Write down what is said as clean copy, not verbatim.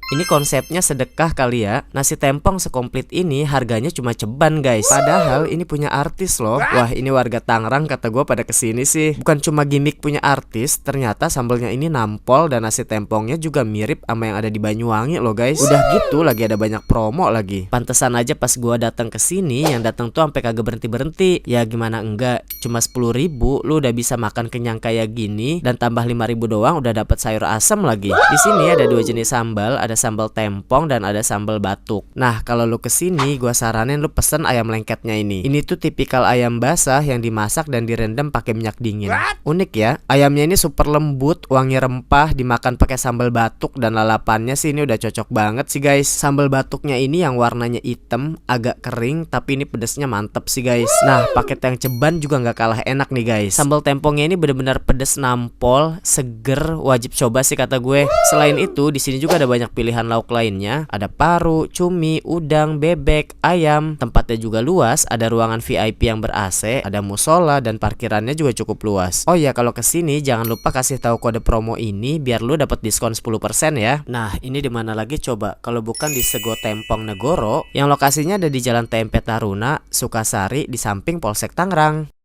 Ini konsepnya sedekah kali ya. Nasi tempong sekomplit ini harganya cuma ceban guys. Padahal ini punya artis loh. Wah, ini warga Tangerang kata gue pada kesini sih. Bukan cuma gimmick punya artis, ternyata sambelnya ini nampol dan nasi tempongnya juga mirip sama yang ada di Banyuwangi loh guys. Udah gitu lagi ada banyak promo lagi. Pantesan aja pas gue datang ke sini yang datang tuh sampai kagak berhenti-berhenti. Ya gimana enggak, cuma 10.000 lu udah bisa makan kenyang kayak gini dan tambah 5.000 doang udah dapat sayur asam lagi. Di sini ada dua jenis sambal, ada sambal tempong dan ada sambal batuk. Nah, kalau lu kesini gua saranin lu pesen ayam lengketnya ini. Ini tuh tipikal ayam basah yang dimasak dan direndam pakai minyak dingin. Unik ya. Ayamnya ini super lembut, wangi rempah, dimakan pakai sambal batuk dan lalapannya sih ini udah cocok banget sih guys. Sambal batuknya ini yang warnanya hitam, agak kering tapi ini pedesnya mantep sih guys. Nah, paket yang ceban juga nggak kalah enak nih guys. Sambal tempongnya ini bener-bener pedes nampol, seger, wajib coba sih kata gue. Selain itu, di sini juga ada banyak pilihan lauk lainnya. Ada paru, cumi, udang, bebek, ayam. Tempatnya juga luas, ada ruangan VIP yang ber-AC, ada musola dan parkirannya juga cukup luas. Oh ya, kalau kesini jangan lupa kasih tahu kode promo ini biar lu dapat diskon 10% ya. Nah, ini di mana lagi coba? Kalau bukan di Sego Tempong Negoro, yang lokasinya ada di Jalan TMP Taruna, Sukasari di samping Polsek Tangerang.